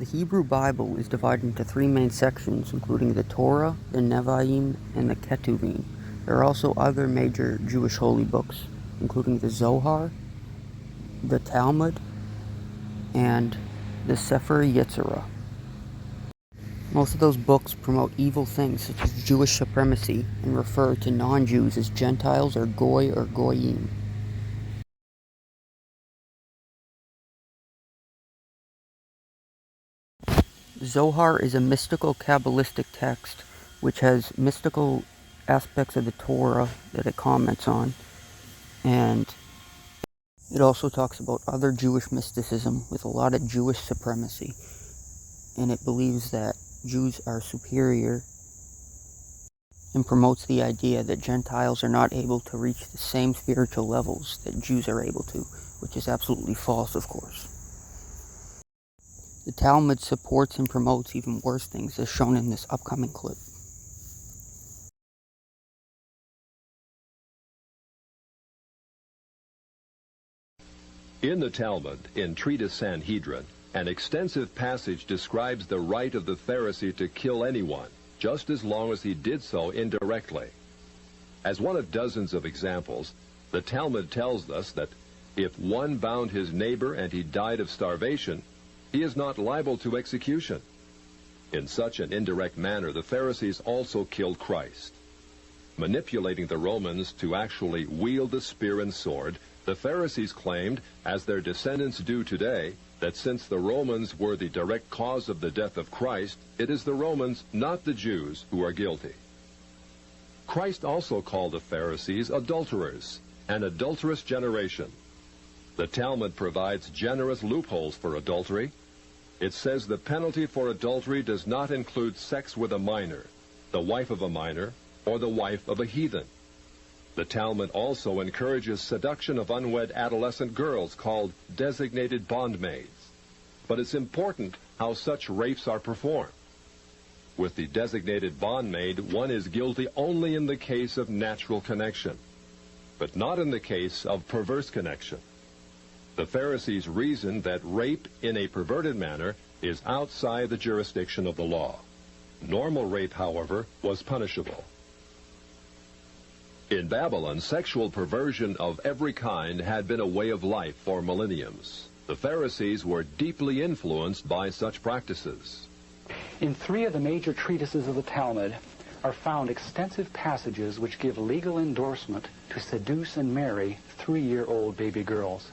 The Hebrew Bible is divided into three main sections, including the Torah, the Nevi'im, and the Ketuvim. There are also other major Jewish holy books, including the Zohar, the Talmud, and the Sefer Yetzirah. Most of those books promote evil things such as Jewish supremacy and refer to non-Jews as Gentiles or Goy or Goyim. Zohar is a mystical Kabbalistic text which has mystical aspects of the Torah that it comments on, and it also talks about other Jewish mysticism with a lot of Jewish supremacy, and it believes that Jews are superior and promotes the idea that Gentiles are not able to reach the same spiritual levels that Jews are able to, which is absolutely false, of course. The Talmud supports and promotes even worse things, as shown in this upcoming clip. In the Talmud, in Treatise Sanhedrin, an extensive passage describes the right of the Pharisee to kill anyone, just as long as he did so indirectly. As one of dozens of examples, the Talmud tells us that if one bound his neighbor and he died of starvation, he is not liable to execution. In such an indirect manner, the Pharisees also killed Christ. Manipulating the Romans to actually wield the spear and sword, the Pharisees claimed, as their descendants do today, that since the Romans were the direct cause of the death of Christ, it is the Romans, not the Jews, who are guilty. Christ also called the Pharisees adulterers, an adulterous generation. The Talmud provides generous loopholes for adultery. It says the penalty for adultery does not include sex with a minor, the wife of a minor, or the wife of a heathen. The Talmud also encourages seduction of unwed adolescent girls called designated bondmaids. But it's important how such rapes are performed. With the designated bondmaid, one is guilty only in the case of natural connection, but not in the case of perverse connection. The Pharisees reasoned that rape in a perverted manner is outside the jurisdiction of the law. Normal rape, however, was punishable. In Babylon, sexual perversion of every kind had been a way of life for millenniums. The Pharisees were deeply influenced by such practices. In three of the major treatises of the Talmud are found extensive passages which give legal endorsement to seduce and marry 3-year-old baby girls.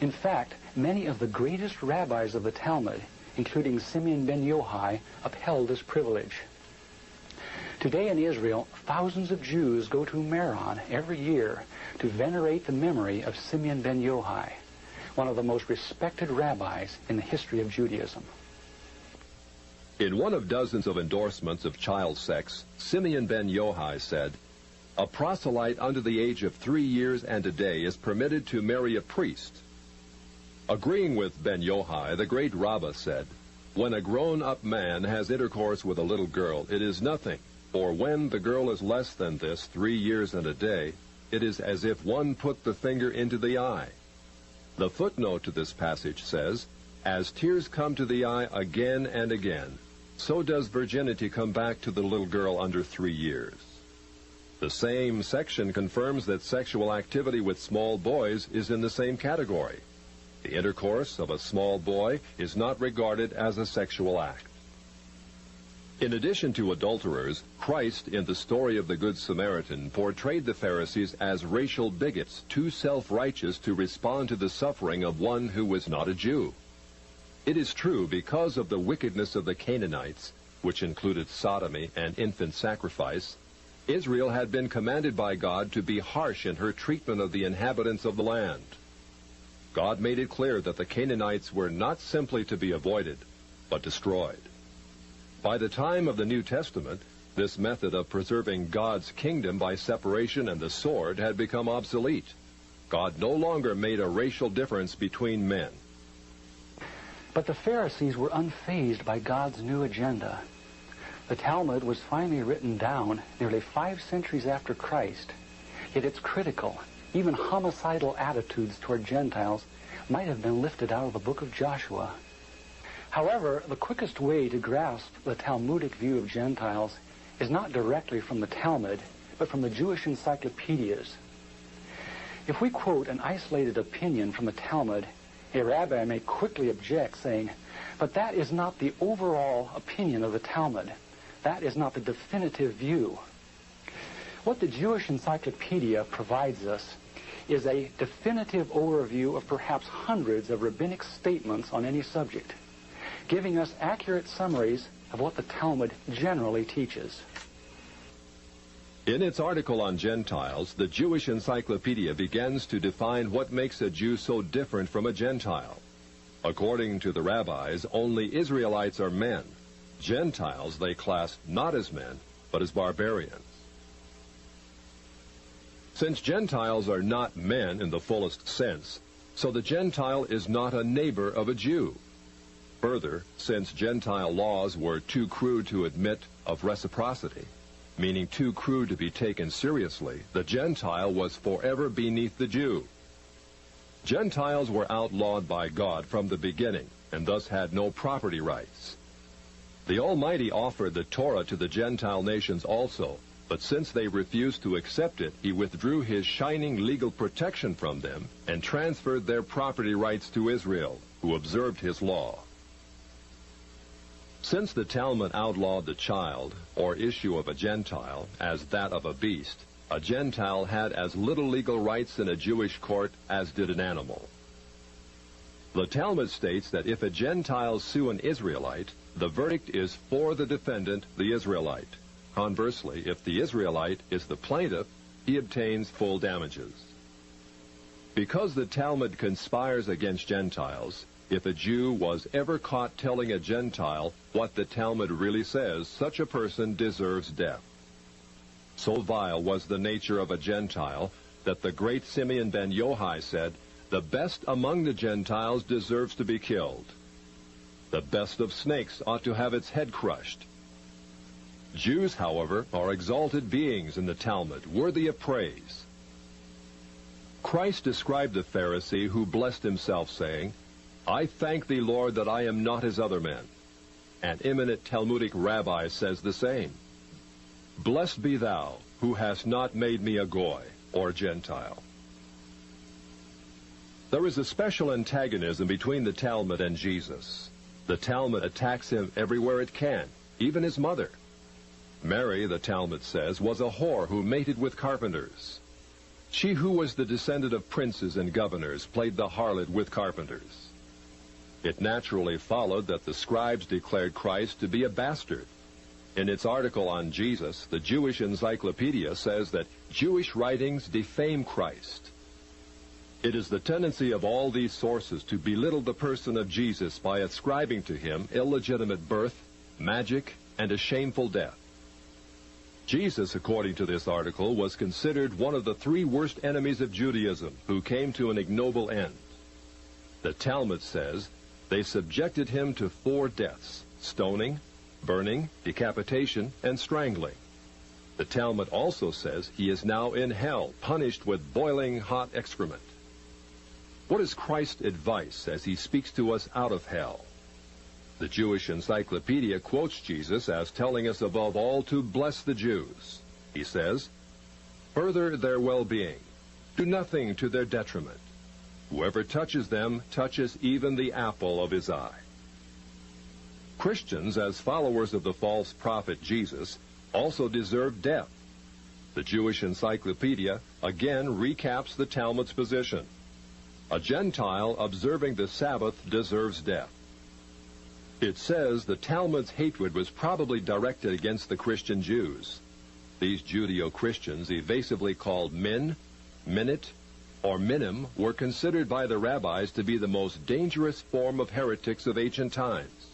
In fact, many of the greatest rabbis of the Talmud, including Simeon ben Yochai, upheld this privilege. Today in Israel, thousands of Jews go to Meron every year to venerate the memory of Simeon ben Yochai, one of the most respected rabbis in the history of Judaism. In one of dozens of endorsements of child sex, Simeon ben Yochai said, "A proselyte under the age of 3 years and a day is permitted to marry a priest." Agreeing with ben Yochai, the great Rabbah said, "When a grown-up man has intercourse with a little girl, it is nothing. For when the girl is less than this, 3 years and a day, it is as if one put the finger into the eye." The footnote to this passage says, "As tears come to the eye again and again, so does virginity come back to the little girl under 3 years." The same section confirms that sexual activity with small boys is in the same category. The intercourse of a small boy is not regarded as a sexual act. In addition to adulterers, Christ, in the story of the Good Samaritan, portrayed the Pharisees as racial bigots, too self-righteous to respond to the suffering of one who was not a Jew. It is true, because of the wickedness of the Canaanites, which included sodomy and infant sacrifice, Israel had been commanded by God to be harsh in her treatment of the inhabitants of the land. God made it clear that the Canaanites were not simply to be avoided, but destroyed. By the time of the New Testament, this method of preserving God's kingdom by separation and the sword had become obsolete. God no longer made a racial difference between men. But the Pharisees were unfazed by God's new agenda. The Talmud was finally written down nearly 5 centuries after Christ, yet its critical, even homicidal attitudes toward Gentiles might have been lifted out of the book of Joshua. However, the quickest way to grasp the Talmudic view of Gentiles is not directly from the Talmud, but from the Jewish encyclopedias. If we quote an isolated opinion from the Talmud, a rabbi may quickly object, saying, "But that is not the overall opinion of the Talmud. That is not the definitive view." What the Jewish encyclopedia provides us is a definitive overview of perhaps hundreds of rabbinic statements on any subject, giving us accurate summaries of what the Talmud generally teaches. In its article on Gentiles, the Jewish Encyclopedia begins to define what makes a Jew so different from a Gentile. According to the rabbis, only Israelites are men. Gentiles they class not as men, but as barbarians. Since Gentiles are not men in the fullest sense, so the Gentile is not a neighbor of a Jew. Further, since Gentile laws were too crude to admit of reciprocity, meaning too crude to be taken seriously, the Gentile was forever beneath the Jew. Gentiles were outlawed by God from the beginning, and thus had no property rights. The Almighty offered the Torah to the Gentile nations also, but since they refused to accept it, he withdrew his shining legal protection from them and transferred their property rights to Israel, who observed his law. Since the Talmud outlawed the child, or issue of a Gentile, as that of a beast, a Gentile had as little legal rights in a Jewish court as did an animal. The Talmud states that if a Gentile sue an Israelite, the verdict is for the defendant, the Israelite. Conversely, if the Israelite is the plaintiff, he obtains full damages. Because the Talmud conspires against Gentiles, if a Jew was ever caught telling a Gentile what the Talmud really says, such a person deserves death. So vile was the nature of a Gentile that the great Simeon ben Yohai said, "The best among the Gentiles deserves to be killed. The best of snakes ought to have its head crushed." Jews, however, are exalted beings in the Talmud, worthy of praise. Christ described the Pharisee who blessed himself, saying, "I thank thee, Lord, that I am not as other men." An eminent Talmudic rabbi says the same. "Blessed be thou, who hast not made me a Goy, or Gentile." There is a special antagonism between the Talmud and Jesus. The Talmud attacks him everywhere it can, even his mother. Mary, the Talmud says, was a whore who mated with carpenters. She who was the descendant of princes and governors played the harlot with carpenters. It naturally followed that the scribes declared Christ to be a bastard. In its article on Jesus, the Jewish Encyclopedia says that Jewish writings defame Christ. It is the tendency of all these sources to belittle the person of Jesus by ascribing to him illegitimate birth, magic, and a shameful death. Jesus, according to this article, was considered one of the three worst enemies of Judaism who came to an ignoble end. The Talmud says they subjected him to 4 deaths: stoning, burning, decapitation, and strangling. The Talmud also says he is now in hell, punished with boiling hot excrement. What is Christ's advice as he speaks to us out of hell? The Jewish Encyclopedia quotes Jesus as telling us above all to bless the Jews. He says, "Further their well-being. Do nothing to their detriment. Whoever touches them touches even the apple of his eye." Christians, as followers of the false prophet Jesus, also deserve death. The Jewish Encyclopedia again recaps the Talmud's position. A Gentile observing the Sabbath deserves death. It says the Talmud's hatred was probably directed against the Christian Jews. These Judeo-Christians, evasively called Min, Minit, or Minim, were considered by the rabbis to be the most dangerous form of heretics of ancient times.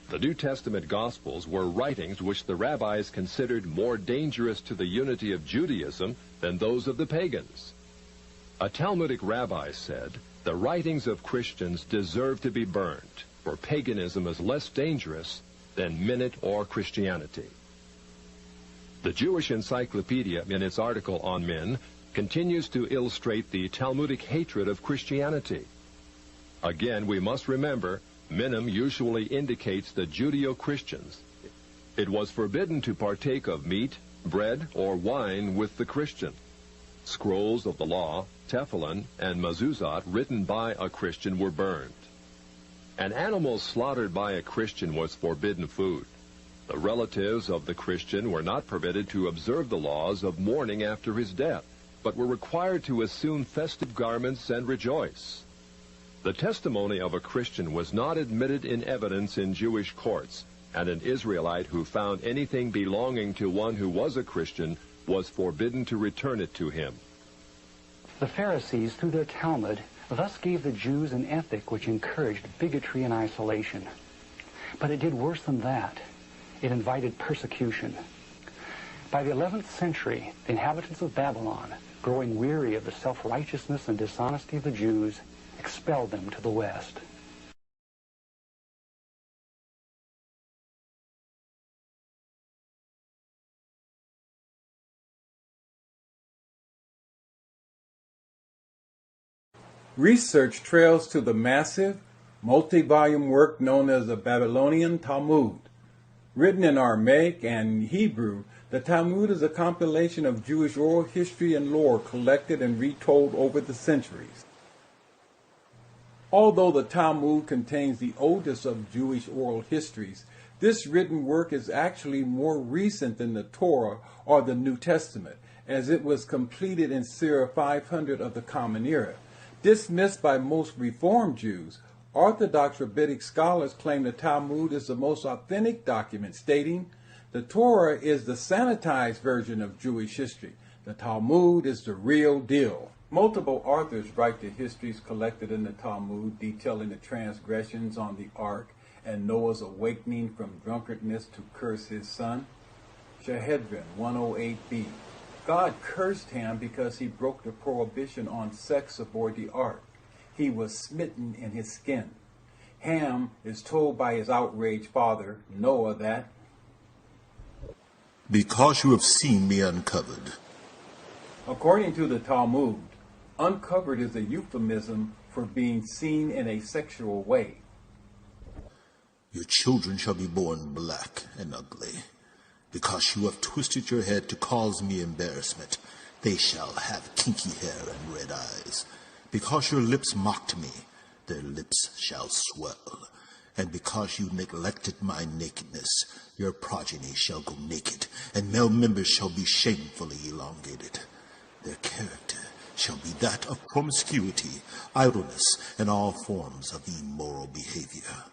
The New Testament Gospels were writings which the rabbis considered more dangerous to the unity of Judaism than those of the pagans. A Talmudic rabbi said, "The writings of Christians deserve to be burned, for paganism is less dangerous than Minute or Christianity." The Jewish Encyclopedia, in its article on Min, continues to illustrate the Talmudic hatred of Christianity. Again, we must remember Minim usually indicates the Judeo-Christians. It was forbidden to partake of meat, bread, or wine with the Christian. Scrolls of the law, Tefillin, and Mezuzot written by a Christian were burned. An animal slaughtered by a Christian was forbidden food. The relatives of the Christian were not permitted to observe the laws of mourning after his death, but were required to assume festive garments and rejoice. The testimony of a Christian was not admitted in evidence in Jewish courts, and an Israelite who found anything belonging to one who was a Christian was forbidden to return it to him. The Pharisees, through their Talmud, thus gave the Jews an ethic which encouraged bigotry and isolation. But it did worse than that. It invited persecution. By the 11th century, the inhabitants of Babylon, growing weary of the self-righteousness and dishonesty of the Jews, expelled them to the west. Research trails to the massive, multi-volume work known as the Babylonian Talmud. Written in Aramaic and Hebrew, the Talmud is a compilation of Jewish oral history and lore collected and retold over the centuries. Although the Talmud contains the oldest of Jewish oral histories, this written work is actually more recent than the Torah or the New Testament, as it was completed in circa 500 of the Common Era. Dismissed by most Reformed Jews, Orthodox rabbinic scholars claim the Talmud is the most authentic document, stating, "The Torah is the sanitized version of Jewish history. The Talmud is the real deal." Multiple authors write the histories collected in the Talmud, detailing the transgressions on the ark and Noah's awakening from drunkenness to curse his son. Shahedrin 108b. God cursed Ham because he broke the prohibition on sex aboard the ark. He was smitten in his skin. Ham is told by his outraged father, Noah, that, "Because you have seen me uncovered." according to the Talmud, uncovered is a euphemism for being seen in a sexual way. "Your children shall be born black and ugly. Because you have twisted your head to cause me embarrassment, they shall have kinky hair and red eyes. Because your lips mocked me, their lips shall swell. And because you neglected my nakedness, your progeny shall go naked, and male members shall be shamefully elongated. Their character shall be that of promiscuity, idleness, and all forms of immoral behavior."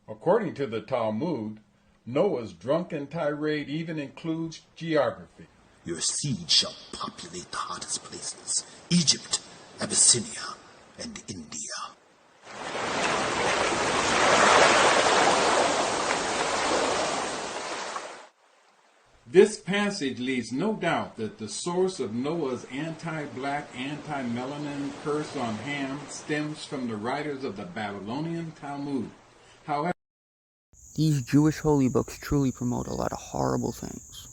According to the Talmud, Noah's drunken tirade even includes geography. "Your seed shall populate the hottest places, Egypt, Abyssinia, and India." This passage leaves no doubt that the source of Noah's anti-black, anti-melanin curse on Ham stems from the writers of the Babylonian Talmud. However, These Jewish holy books truly promote a lot of horrible things.